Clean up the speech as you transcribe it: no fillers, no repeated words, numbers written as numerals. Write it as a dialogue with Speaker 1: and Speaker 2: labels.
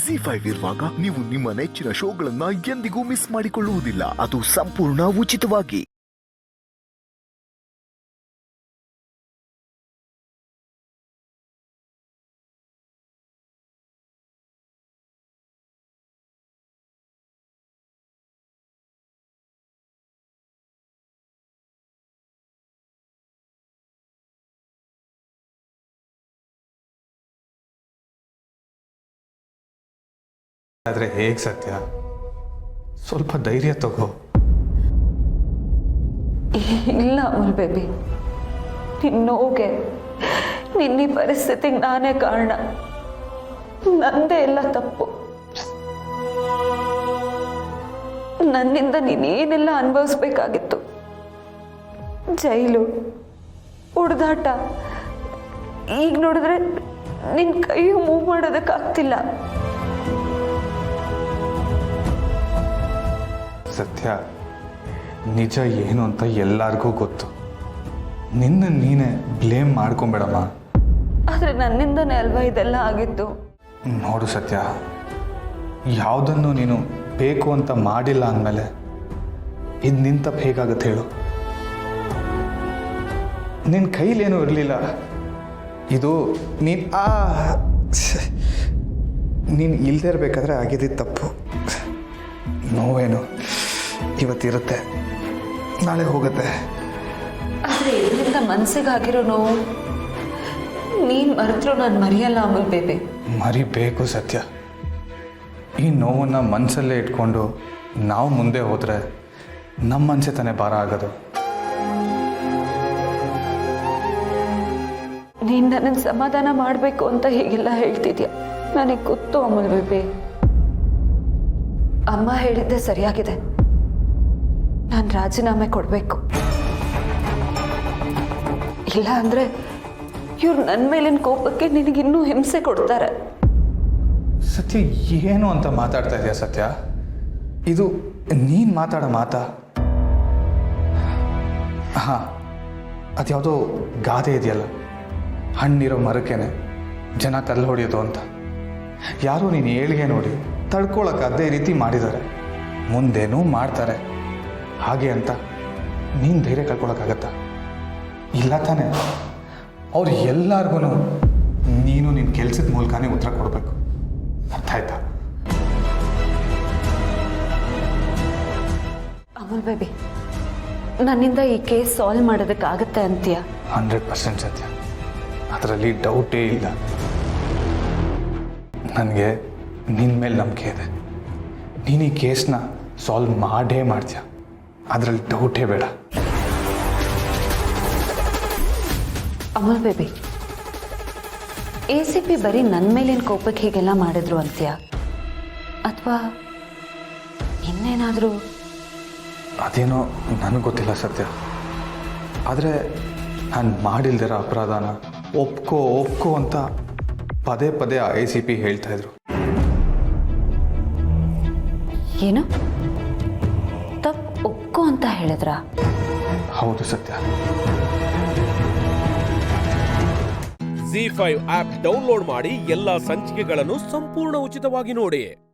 Speaker 1: ಜಿ5 ಇರುವಾಗ ನೀವು ನಿಮ್ಮ ನೆಚ್ಚಿನ ಶೋಗಳನ್ನ ಎಂದಿಗೂ ಮಿಸ್ ಮಾಡಿಕೊಳ್ಳುವುದಿಲ್ಲ. ಅದು ಸಂಪೂರ್ಣ ಉಚಿತವಾಗಿ.
Speaker 2: ಆದರೆ ಹೇಗೆ ಸತ್ಯ? ಸ್ವಲ್ಪ ಧೈರ್ಯ ತಗೋ.
Speaker 3: ಇಲ್ಲ ಅಮಲ್ ಬೇಬಿ, ನಿನ್ನ ನೋವಿಗೆ ನಿನ್ನ ಪರಿಸ್ಥಿತಿಗೆ ನಾನೇ ಕಾರಣ. ನಂದೇ ಎಲ್ಲ ತಪ್ಪು. ನನ್ನಿಂದ ನೀನೇನೆಲ್ಲ ಅನುಭವಿಸ್ಬೇಕಾಗಿತ್ತು. ಜೈಲು, ಹೊಡೆದಾಟ. ಈಗ ನೋಡಿದ್ರೆ ನಿನ್ನ ಕೈ ಮೂವ್ ಮಾಡೋದಕ್ಕಾಗ್ತಿಲ್ಲ.
Speaker 2: ಸತ್ಯ, ನಿಜ ಏನು ಅಂತ ಎಲ್ಲರಿಗೂ ಗೊತ್ತು. ನಿನ್ನ ನೀನೇ ಬ್ಲೇಮ್ ಮಾಡ್ಕೊಂಬೇಡಮ್ಮ.
Speaker 3: ಆದರೆ ನನ್ನಿಂದನೇ ಅಲ್ವಾ ಇದೆಲ್ಲ ಆಗಿತ್ತು.
Speaker 2: ನೋಡು ಸತ್ಯ, ಯಾವುದನ್ನು ನೀನು ಬೇಕು ಅಂತ ಮಾಡಿಲ್ಲ ಅಂದಮೇಲೆ ಇದು ನಿನ್ನ ತಪ್ಪು ಹೇಗಾಗುತ್ತೆ ಹೇಳು? ನಿನ್ನ ಕೈಲೇನೂ ಇರಲಿಲ್ಲ. ಇದು ನೀನು ಇಲ್ಲದೇ ಇರಬೇಕಾದ್ರೆ ಆಗಿದ್ದಿದ್ದು ತಪ್ಪು. ನೋವೇನು ಇವತ್ತಿರುತ್ತೆ, ನಾಳೆ ಹೋಗುತ್ತೆ.
Speaker 3: ಆದರೆ ಇದರಿಂದ ಮನಸ್ಸಿಗಾಗಿರೋ ನೋವು ನೀನು ಮರೆತರೂ ನಾನು ಮರೆಯಲ್ಲ ಅಮಲ್ ಬೇಬಿ.
Speaker 2: ಮರಿಬೇಕು ಸತ್ಯ. ಈ ನೋವನ್ನು ಮನಸ್ಸಲ್ಲೇ ಇಟ್ಕೊಂಡು ನಾವು ಮುಂದೆ ಹೋದರೆ ನಮ್ಮ ಮನಸ್ಸೇ ತಾನೇ ಭಾರ ಆಗೋದು.
Speaker 3: ನೀನು ನನ್ನನ್ನು ಸಮಾಧಾನ ಮಾಡಬೇಕು ಅಂತ ಹೀಗೆಲ್ಲ ಹೇಳ್ತಿದ್ಯಾ. ನನಗೆ ಗೊತ್ತು ಅಮಲ್ ಬೇಬಿ. ಅಮ್ಮ ಹೇಳಿದ್ದೆ ಸರಿಯಾಗಿದೆ. ನಾನು ರಾಜೀನಾಮೆ ಕೊಡಬೇಕು. ಇಲ್ಲ ಅಂದರೆ ಇವ್ರು ನನ್ನ ಮೇಲಿನ ಕೋಪಕ್ಕೆ ನಿನಗಿನ್ನೂ ಹಿಂಸೆ ಕೊಡ್ತಾರೆ.
Speaker 2: ಸತ್ಯ, ಏನು ಅಂತ ಮಾತಾಡ್ತಾ ಇದೆಯಾ ಸತ್ಯ? ಇದು ನೀನು ಮಾತಾಡೋ ಮಾತಾ? ಹಾಂ, ಅದ್ಯಾವುದೋ ಗಾದೆ ಇದೆಯಲ್ಲ, ಹಣ್ಣಿರೋ ಮರಕ್ಕೇನೆ ಜನ ಕಲ್ಲು ಹೊಡೆಯೋದು ಅಂತ. ಯಾರೋ ನೀನು ಏಳಿಗೆ ನೋಡಿ ತಡ್ಕೊಳಕ್ಕೆ ಅದೇ ರೀತಿ ಮಾಡಿದ್ದಾರೆ, ಮುಂದೇನೂ ಮಾಡ್ತಾರೆ. ಹಾಗೆ ಅಂತ ನೀನು ಧೈರ್ಯ ಕಳ್ಕೊಳಕ್ಕಾಗತ್ತಾ? ಇಲ್ಲ ತಾನೆ. ಅವ್ರು ಎಲ್ಲರಿಗೂ ನೀನು ನಿನ್ನ ಕೆಲಸದ ಮೂಲಕನೇ ಉತ್ತರ ಕೊಡಬೇಕು. ಅರ್ಥ ಆಯ್ತಾ?
Speaker 3: ಅಮಲ್ ಬೇಬಿ, ನನ್ನಿಂದ ಈ ಕೇಸ್ ಸಾಲ್ವ್ ಮಾಡೋದಕ್ಕಾಗತ್ತೆ ಅಂತೀಯ?
Speaker 2: 100% ಸತ್ಯ, ಅದರಲ್ಲಿ ಡೌಟೇ ಇಲ್ಲ. ನನಗೆ ನಿನ್ನ ಮೇಲೆ ನಂಬಿಕೆ ಇದೆ. ನೀನು ಈ ಕೇಸ್ನ ಸಾಲ್ವ್ ಮಾಡೇ ಮಾಡ್ತೀಯ, ಅದರಲ್ಲಿ ಡೌಟೇ ಬೇಡ.
Speaker 3: ಅಮಲ್ ಬೇಬಿ, ACP ಬರೀ ನನ್ನ ಮೇಲಿನ ಕೋಪಕ್ಕೆ ಹೀಗೆಲ್ಲ ಮಾಡಿದ್ರು ಅಂತೀಯ, ಅಥವಾ ಇನ್ನೇನಾದರೂ?
Speaker 2: ಅದೇನೋ ನನಗೆ ಗೊತ್ತಿಲ್ಲ ಸತ್ಯ. ಆದರೆ ನಾನು ಮಾಡಿಲ್ದಿರೋ ಅಪರಾಧನ ಒಪ್ಕೋ ಅಂತ ಪದೇ ಪದೇ ACP ಹೇಳ್ತಾ ಇದ್ರು.
Speaker 3: ಏನು ತಪ್ಪು ಒಪ್ಕೋ ಅಂತ ಹೇಳಿದ್ರಾ?
Speaker 2: ಹೌದು ಸತ್ಯ.
Speaker 4: ಜಿ5 ಆಪ್ ಡೌನ್ಲೋಡ್ ಮಾಡಿ ಎಲ್ಲಾ ಸಂಚಿಕೆಗಳನ್ನು ಸಂಪೂರ್ಣ ಉಚಿತವಾಗಿ ನೋಡಿ.